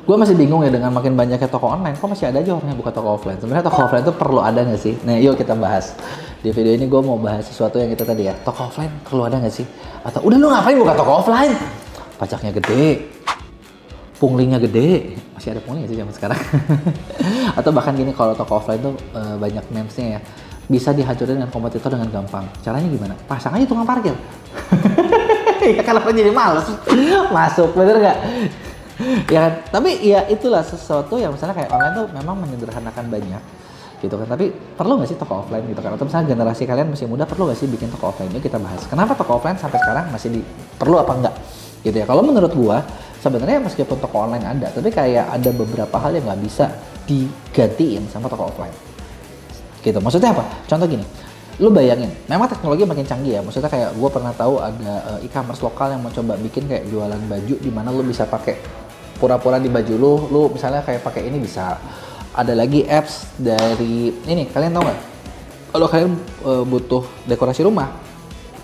Gue masih bingung ya dengan makin banyaknya toko online, kok masih ada aja orang yang buka toko offline. Sebenarnya toko offline itu perlu ada nggak sih? Nah, yuk kita bahas. Di video ini gue mau bahas sesuatu yang kita tadi ya, toko offline perlu ada nggak sih? Atau udah lu ngapain buka toko offline? Pajaknya gede, punglingnya gede, masih ada pungling sih zaman sekarang. Atau bahkan gini, kalau toko offline tuh banyak memesnya ya, bisa dihancurin dengan kompetitor dengan gampang. Caranya gimana? Pasang aja tukang parkir. Ya kan orang jadi males masuk, bener nggak? Ya kan? Tapi ya itulah sesuatu yang misalnya kayak online tuh memang menyederhanakan banyak gitu kan. Tapi perlu nggak sih toko offline gitu kan? Atau misalnya generasi kalian masih muda, perlu nggak sih bikin toko offline? Ini kita bahas. Kenapa toko offline sampai sekarang masih perlu apa enggak? Gitu ya. Kalau menurut gua sebenarnya meskipun toko online ada, tapi kayak ada beberapa hal yang nggak bisa digantiin sama toko offline. Gitu. Maksudnya apa? Contoh gini. Lu bayangin, memang teknologi makin canggih ya. Maksudnya kayak gue pernah tahu ada e-commerce lokal yang mau coba bikin kayak jualan baju di mana lu bisa pakai pura-pura di baju lu misalnya kayak pakai ini bisa. Ada lagi apps dari ini, kalian tahu nggak? Kalau kalian butuh dekorasi rumah,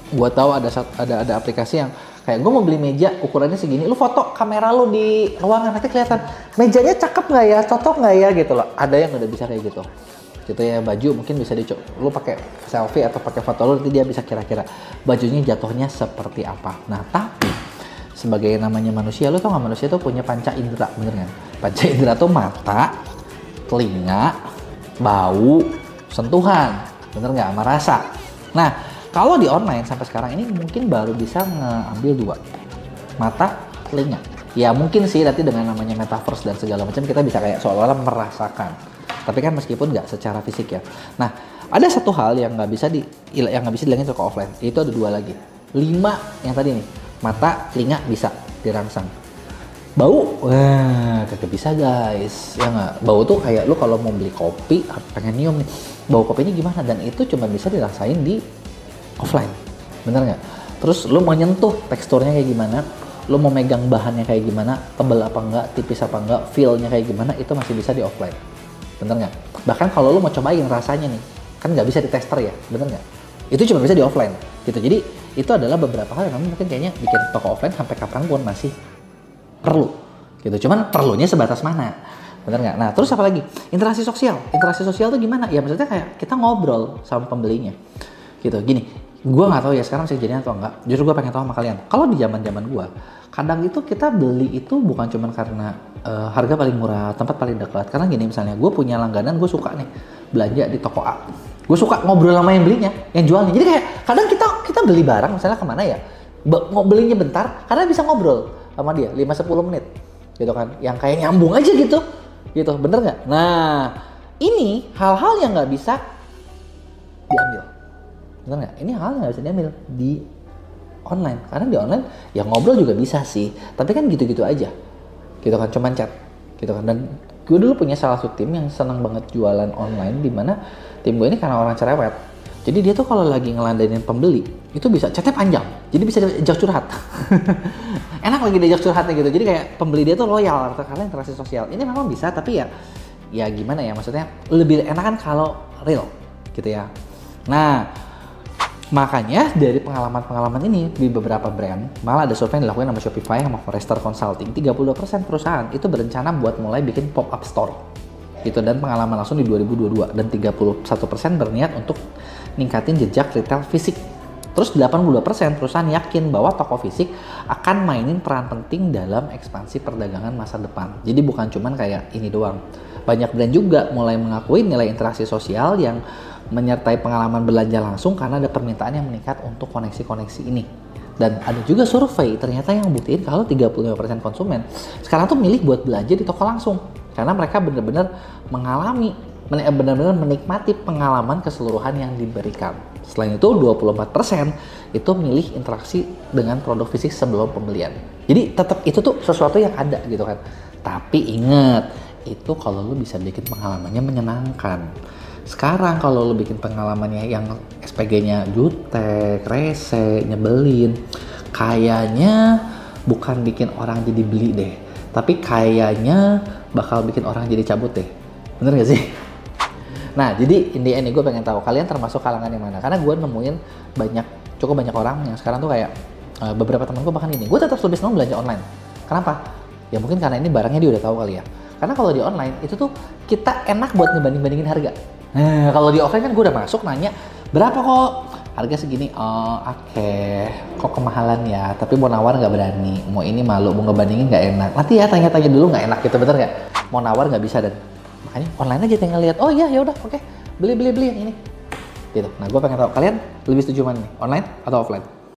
gue tahu ada aplikasi yang kayak gue mau beli meja ukurannya segini, lu foto kamera lu di ruangan nanti kelihatan mejanya cakep nggak ya, cocok nggak ya gitu loh. Ada yang udah bisa kayak gitu. Gitu ya, baju mungkin bisa lu pakai selfie atau pakai foto lu, nanti dia bisa kira-kira bajunya jatuhnya seperti apa. Nah, tapi sebagai namanya manusia, lu tau nggak manusia tuh punya panca indera, bener nggak? Panca indera tuh mata, telinga, bau, sentuhan, bener nggak? Sama rasa. Nah, kalau di online sampai sekarang ini mungkin baru bisa ngambil 2, mata, telinga. Ya mungkin sih nanti dengan namanya metaverse dan segala macam kita bisa kayak seolah-olah merasakan. Tapi kan meskipun nggak secara fisik ya. Nah, ada satu hal yang nggak bisa dihilangin toko offline. Itu ada 2 lagi. 5 yang tadi nih, mata, telinga bisa dirangsang. Bau, wah kagak bisa guys. Ya nggak. Bau tuh kayak lu kalau mau beli kopi, pengen nyium nih, bau kopinya gimana? Dan itu cuma bisa dirasain di offline, bener nggak? Terus lu mau nyentuh teksturnya kayak gimana? Lu mau megang bahannya kayak gimana? Tebal apa enggak? Tipis apa enggak? Feel-nya kayak gimana? Itu masih bisa di offline. Bener nggak? Bahkan kalau lu mau cobain rasanya nih, kan nggak bisa di tester ya, bener nggak? Itu cuma bisa di offline, gitu. Jadi itu adalah beberapa hal yang mungkin kayaknya bikin toko offline sampai kapanpun masih perlu, gitu. Cuman perlunya sebatas mana, bener nggak? Nah, terus apa lagi? Interaksi sosial. Interaksi sosial tuh gimana? Ya maksudnya kayak kita ngobrol sama pembelinya, gitu. Gini, gue nggak tahu ya sekarang bisa jadinya atau enggak. Justru gue pengen tahu sama kalian. Kalau di zaman gue, kadang itu kita beli itu bukan cuma karena harga paling murah, tempat paling dekat. Karena gini misalnya, gue punya langganan, gue suka nih belanja di toko A. Gue suka ngobrol sama yang belinya, yang jualnya. Jadi kayak kadang kita beli barang misalnya kemana ya, mau belinya bentar, karena bisa ngobrol sama dia 5-10 menit, gitu kan. Yang kayak nyambung aja gitu, bener nggak? Nah, ini hal-hal yang nggak bisa diambil, bener nggak? Ini hal yang nggak bisa diambil di online. Karena di online ya ngobrol juga bisa sih, tapi kan gitu-gitu aja. Gitu kan, cuman chat gitu kan. Dan gue dulu punya salah satu tim yang senang banget jualan online, di mana tim gue ini karena orang cerewet, jadi dia tuh kalau lagi ngeladainin pembeli itu bisa chatnya panjang, jadi bisa diajak curhat. Enak lagi diajak curhatnya gitu, jadi kayak pembeli dia tuh loyal karena interaksi sosial. Ini memang bisa, tapi ya gimana ya, maksudnya lebih enak kan kalau real gitu ya. Nah, makanya dari pengalaman ini di beberapa brand, malah ada survei yang dilakukan sama Shopify sama Forrester Consulting, 30% perusahaan itu berencana buat mulai bikin pop-up store gitu, dan pengalaman langsung di 2022, dan 31% berniat untuk ningkatin jejak retail fisik. Terus 82% perusahaan yakin bahwa toko fisik akan mainin peran penting dalam ekspansi perdagangan masa depan. Jadi bukan cuman kayak ini doang. Banyak brand juga mulai mengakui nilai interaksi sosial yang menyertai pengalaman belanja langsung karena ada permintaan yang meningkat untuk koneksi-koneksi ini. Dan ada juga survei ternyata yang buktiin kalau 35% konsumen sekarang tuh milih buat belanja di toko langsung karena mereka benar-benar menikmati pengalaman keseluruhan yang diberikan. Selain itu 24% itu milih interaksi dengan produk fisik sebelum pembelian. Jadi tetap itu tuh sesuatu yang ada gitu kan. Tapi ingat, itu kalau lu bisa bikin pengalamannya menyenangkan. Sekarang kalau lo bikin pengalamannya yang SPG-nya jutek, rese, nyebelin, kayaknya bukan bikin orang jadi beli deh, tapi kayaknya bakal bikin orang jadi cabut deh. Bener gak sih? Nah, jadi in the end gue pengen tahu kalian termasuk kalangan yang mana? Karena gue nemuin cukup banyak orang yang sekarang tuh kayak beberapa teman gue bahkan ini, gue tetap lebih senang belanja online. Kenapa? Ya mungkin karena ini barangnya dia udah tahu kali ya. Karena kalau di online itu tuh kita enak buat ngebanding-bandingin harga. Nah, kalau di offline kan gue udah masuk nanya, berapa kok? Harga segini, oh oke, kok kemahalan ya, tapi mau nawar nggak berani, mau ini malu, mau ngebandingin nggak enak. Nanti ya tanya-tanya dulu nggak enak gitu, bener nggak? Mau nawar nggak bisa dan makanya online aja tinggal lihat, oh iya ya udah oke, beli yang ini. Gitu. Nah gue pengen tahu kalian lebih setuju mana nih, online atau offline?